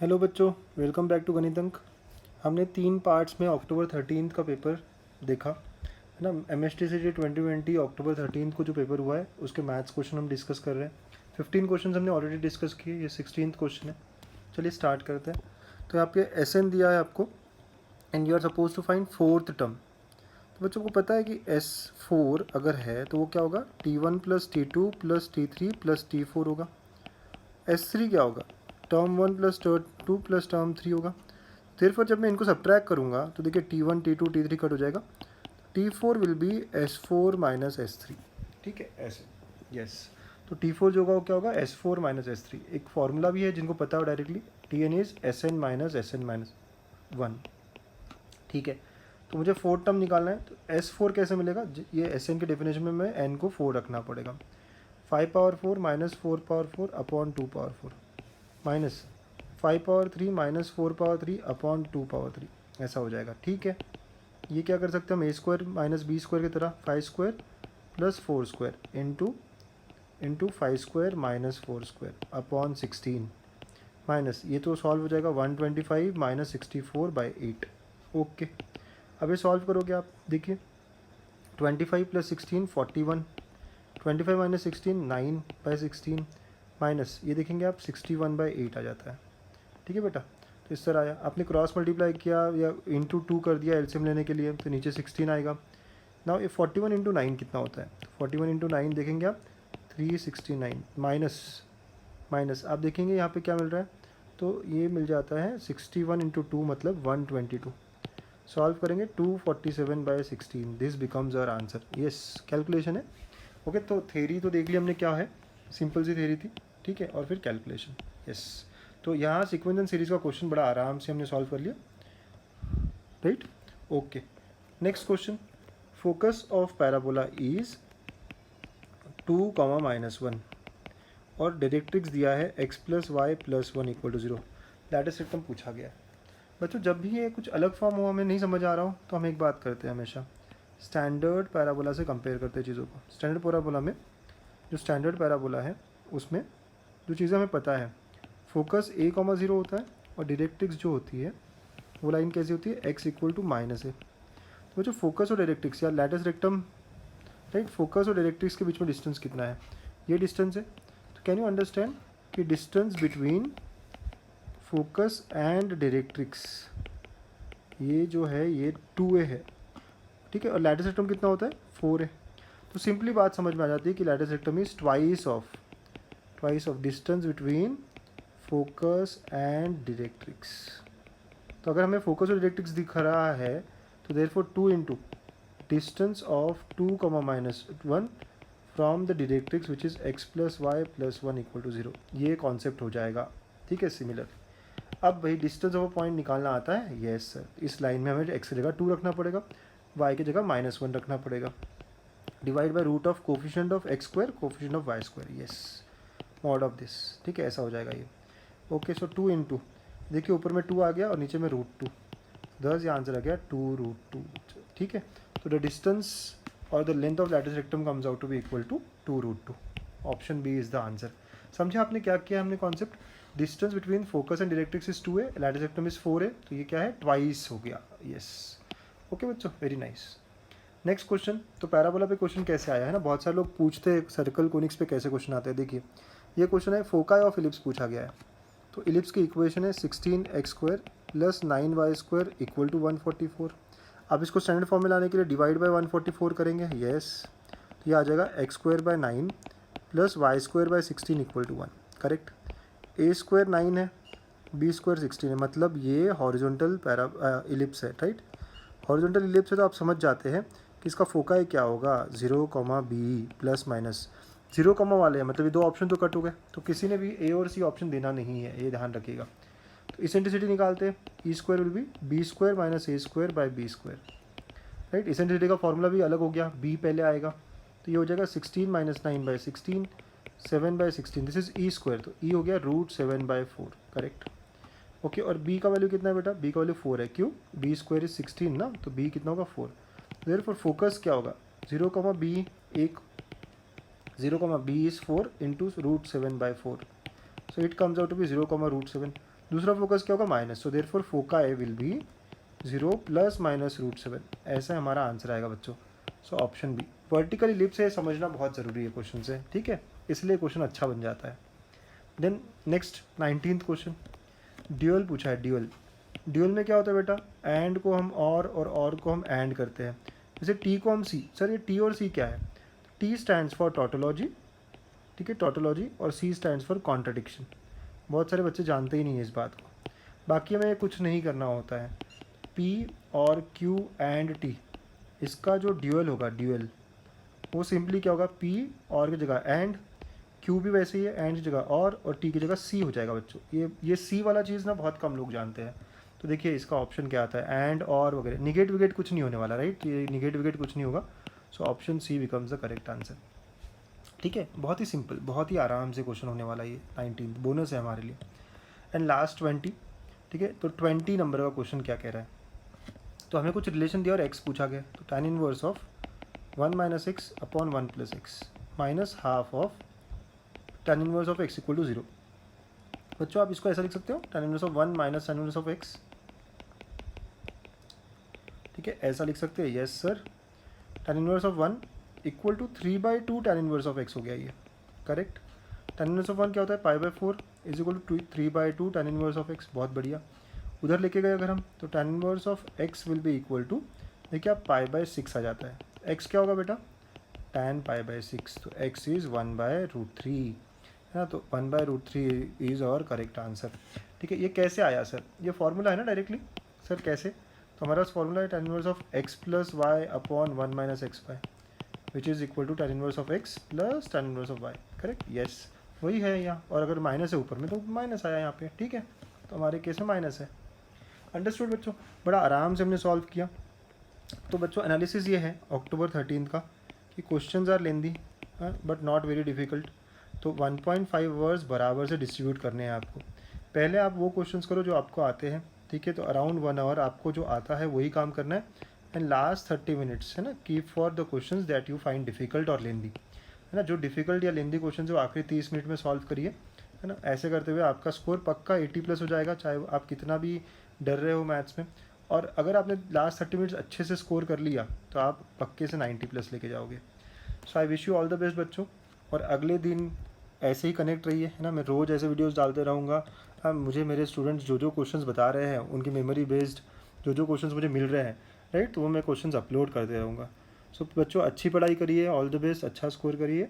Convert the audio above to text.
Hello बच्चों, welcome back to गणित अंक। हमने 3 पार्ट्स में अक्टूबर 13 का पेपर देखा है ना। MSTCT 2020 अक्टूबर 13 को जो पेपर हुआ है उसके मैथ्स क्वेश्चन हम डिस्कस कर रहे हैं। 15 क्वेश्चन हमने ऑलरेडी डिस्कस किए, ये 16th क्वेश्चन है। चलिए स्टार्ट करते हैं। तो यहाँ पे SN दिया है आपको and you are suppose to find fourth term. तो बच्चों को पता है कि S4 अगर है तो वो क्या होगा, T1 plus T2 plus T3 plus T4 होगा। S3 क्या होगा, term 1 plus term 2 plus term 3 होगा। फिर जब मैं इनको सब्ट्रैक्ट करूँगा तो देखिए T1 T2 T3 कट हो जाएगा। T4 will be S4 minus S3। ठीक है, ऐसे यस। तो T4 जो होगा वो क्या होगा, S4 माइनस S3। एक फॉर्मूला भी है जिनको पता हो directly, Tn is Sn minus Sn minus 1। ठीक है, तो मुझे 4 टर्म निकालना है। तो S4 कैसे मिलेगा, ये Sn के डेफिनेशन में मैं n को 4 रखना पड़ेगा। 5 power 4 minus 4 power 4 upon 2 power 4 minus 5 power 3 minus 4 power 3 upon 2 power 3, ऐसा हो जाएगा। ठीक है, ये क्या कर सकते हैं हम, ए स्क्वायर माइनस बी स्क्वायर की तरह, 5 square plus 4 square into 5 square minus 4 square upon 16 minus, ये तो सॉल्व हो जाएगा 125 माइनस 64/8। ओके, अब ये सॉल्व करोगे आप, देखिए 25 प्लस 16 41, 25 माइनस 16 9/16 माइनस ये देखेंगे आप 61/8 आ जाता है। ठीक है बेटा, तो इस तरह आया। आपने क्रॉस मल्टीप्लाई किया या इंटू 2 कर दिया एलसीएम लेने के लिए, तो नीचे 16 आएगा ना। ये 41 इंटू 9 कितना होता है, 41 इंटू 9 देखेंगे आप 369 माइनस आप देखेंगे यहाँ पे क्या मिल रहा है, तो ये मिल जाता है 61 इंटू 2 मतलब 122। सॉल्व करेंगे 247/16, this becomes our answer. Yes, calculation है। ओके, तो थेरी तो देख ली हमने क्या है, सिंपल सी थेरी थी। ठीक है, और फिर कैलकुलेशन। यस, तो यहाँ सीक्वेंस एंड सीरीज का क्वेश्चन बड़ा आराम से हमने सॉल्व कर लिया, right. Okay, next question, focus of parabola is 2, -1 और डायरेक्ट्रिक्स दिया है x plus Y plus 1 equal to 0। Latus system पूछा गया है। बच्चों जब भी ये कुछ अलग फॉर्म हो, हमें नहीं समझ आ रहा हो, तो हम एक बात करते हैं, हमेशा स्टैंडर्ड पैराबोला से कंपेयर करते हैं चीज़ों को। स्टैंडर्ड पैराबोला में, जो स्टैंडर्ड पैराबोला है उसमें जो चीज़ें हमें पता है, फोकस a,0 होता है और डायरेक्ट्रिक्स जो होती है वो लाइन कैसी होती है, x इक्वल टू -a। तो जो फोकस और डायरेक्ट्रिक्स या लैटिस रेक्टम, राइट, फोकस और डायरेक्ट्रिक्स के बीच में डिस्टेंस कितना है, ये डिस्टेंस है। तो कैन यू अंडरस्टैंड कि distance between focus and directrix ये जो है ये 2a है। ठीक है, और लैटिस रेक्टम कितना होता है, 4 है। तो सिंपली बात समझ में आ जाती है कि lattice rectum is twice of distance between focus and directrix. तो अगर हमें फोकस और डायरेक्ट्रिक्स दिख रहा है तो therefore 2 into distance of 2, -1 from the directrix which is x plus Y plus 1 equal to 0, ये कॉन्सेप्ट हो जाएगा। ठीक है, सिमिलर। अब भाई डिस्टेंस ऑफ अ पॉइंट निकालना आता है, यस सर। इस लाइन में हमें x की जगह 2 रखना पड़ेगा, y की जगह -1 रखना पड़ेगा, divide by root of coefficient of x square coefficient of y square, yes, mod of this. ठीक है, ऐसा हो जाएगा ये। ओके, सो 2 इंटू, देखिए ऊपर में 2 आ गया और नीचे में √2, दस ये आंसर आ गया 2√2। ठीक है, तो द डिस्टेंस और the length of latus rectum comes out to be equal to 2√2। Option B is the answer. समझे आपने क्या किया, हमने concept, distance between focus and directrix is 2 है, लैटिस रेक्टम इज 4 है, तो ये क्या है, ट्वाइस हो गया। यस, ओके बच्चों, वेरी नाइस। नेक्स्ट क्वेश्चन, तो पैराबोला पे क्वेश्चन कैसे आया है ना, बहुत सारे लोग पूछते हैं सर्कल कोनिक्स पे कैसे क्वेश्चन आते हैं। देखिए ये क्वेश्चन है, फोकाई ऑफ इलिप्स पूछा गया है। तो इलिप्स की इक्वेशन है 16x² plus 9y² equal to 144। अब इसको स्टैंडर्ड फॉर्म में लाने के लिए डिवाइड बाय 144 करेंगे, यस, तो ये आ जाएगा x² 9 plus y² 16 equal to 1, correct. a² 9 है, b² 16 है, मतलब ये हॉरिजॉन्टल इलिप्स है, राइट। हॉरिजॉन्टल इलिप्स है तो आप समझ जाते हैं कि इसका फोकाई क्या होगा, 0, b प्लस माइनस 0, वाले हैं, मतलब ये 2 ऑप्शन तो कट हो गए, तो किसी ने भी ए और सी ऑप्शन देना नहीं है, ये ध्यान रखिएगा। तो इसेंट्रिसिटी निकालते हैं, e² will be b² minus a²/b², right. Eccentricity का फॉर्मूला भी अलग हो गया, b पहले आएगा, तो ये हो जाएगा 16 माइनस 9/16 7/16, दिस इज e², तो e हो गया √7/4, करेक्ट। ओके, और b का वैल्यू कितना है बेटा, b का वैल्यू 4 है, क्यों, b² इज 16 ना, तो b कितना होगा 4। देयरफॉर फोकस क्या होगा, 0, b 1, 0, b is 4 into √7/4, so it comes out to be 0, √7। दूसरा फोकस क्या होगा minus, so therefore foci will be 0 plus minus √7, ऐसा हमारा आंसर आएगा बच्चों। So option B. Vertical ellipse है समझना बहुत ज़रूरी है क्वेश्चन से, ठीक है, इसलिए क्वेश्चन अच्छा बन जाता है। Then next 19th question, dual पूछा है। ड्यूअल में क्या होता है बेटा, एंड को हम और को हम एंड करते हैं। जैसे टी को हम सी, सर ये टी और सी क्या है, टी स्टैंड्स फॉर टॉटोलॉजी, ठीक है, टॉटोलॉजी, और सी स्टैंड्स फॉर कॉन्ट्रडिक्शन। बहुत सारे बच्चे जानते ही नहीं है इस बात को। बाकी हमें कुछ नहीं करना होता है, पी और क्यू एंड टी, इसका जो ड्यूअल होगा, ड्यूअल वो सिंपली क्या होगा, पी और की जगह एंड, क्यू भी वैसे ही है, एंड की जगह और टी की जगह सी हो जाएगा बच्चों। ये सी वाला चीज़ ना बहुत कम लोग जानते हैं। तो देखिए इसका ऑप्शन क्या आता है, एंड और वगैरह, निगेट विगेट कुछ नहीं होने वाला, राइट, ये निगेट विगेट कुछ नहीं होगा। So option C becomes the correct answer, ठीक है। बहुत ही सिंपल, बहुत ही आराम से क्वेश्चन होने वाला है ये। 19 बोनस है हमारे लिए। एंड लास्ट 20, ठीक है। तो 20 नंबर का क्वेश्चन क्या कह रहा है, तो हमें कुछ रिलेशन दिया और एक्स पूछा गया, तो tan inverse of 1 minus X upon 1 plus X minus half of tan inverse of X equal to 0। बच्चों आप इसको ऐसा लिख सकते हो, tan inverse of 1 minus tan inverse of X, ठीक है, ऐसा लिख सकते हैं, yes sir. tan inverse of 1 equal to 3/2 tan inverse of X हो गया ये, करेक्ट। tan इनवर्स ऑफ 1 क्या होता है, π/4 is equal to 3/2 tan inverse of x, बहुत बढ़िया। उधर लेके गए अगर हम, तो tan inverse of x will be equal to, देखिए आप π/6 आ जाता है, x क्या होगा बेटा, tan π/6, तो x इज़ 1/√3, है ना, तो 1/√3 इज़ और करेक्ट आंसर, ठीक है। ये कैसे आया सर, ये फॉर्मूला है ना डायरेक्टली, सर कैसे, तो हमारा फॉर्मूला है tan inverse of x plus Y upon 1 minus X Y which is equal to tan inverse of x plus tan inverse of y, correct, yes वही है यहाँ। और अगर माइनस है ऊपर में तो माइनस आया यहाँ पे, ठीक है, तो हमारे केस में माइनस है। अंडरस्टूड बच्चों, बड़ा आराम से हमने सॉल्व किया। तो बच्चों एनालिसिस ये है अक्टूबर 13 का कि questions are lengthy but not very difficult. तो 1.5 वर्ड्स बराबर से डिस्ट्रीब्यूट करने हैं आपको। पहले आप वो क्वेश्चंस करो जो आपको आते हैं, ठीक है, तो अराउंड 1 आवर आपको जो आता है वही काम करना है। एंड लास्ट 30 मिनट्स है ना, keep for the questions that you find difficult और लेंदी, है ना, जो डिफ़िकल्ट या लेंदी क्वेश्चन जो आखिरी 30 मिनट में सॉल्व करिए, है ना। ऐसे करते हुए आपका स्कोर पक्का 80+ हो जाएगा, चाहे आप कितना भी डर रहे हो मैथ्स में। और अगर आपने लास्ट 30 मिनट्स अच्छे से स्कोर कर लिया तो आप पक्के से 90+ लेके जाओगे। So I wish you all the best बच्चों। और अगले दिन ऐसे ही कनेक्ट रहिए, है ना, मैं रोज़ ऐसे वीडियोस डालते रहूँगा। हाँ, मुझे मेरे स्टूडेंट्स जो क्वेश्चंस बता रहे हैं उनकी मेमोरी बेस्ड जो क्वेश्चंस मुझे मिल रहे हैं, राइट, तो वो मैं क्वेश्चंस अपलोड करते रहूँगा। सो बच्चों अच्छी पढ़ाई करिए, ऑल द बेस्ट, अच्छा स्कोर करिए।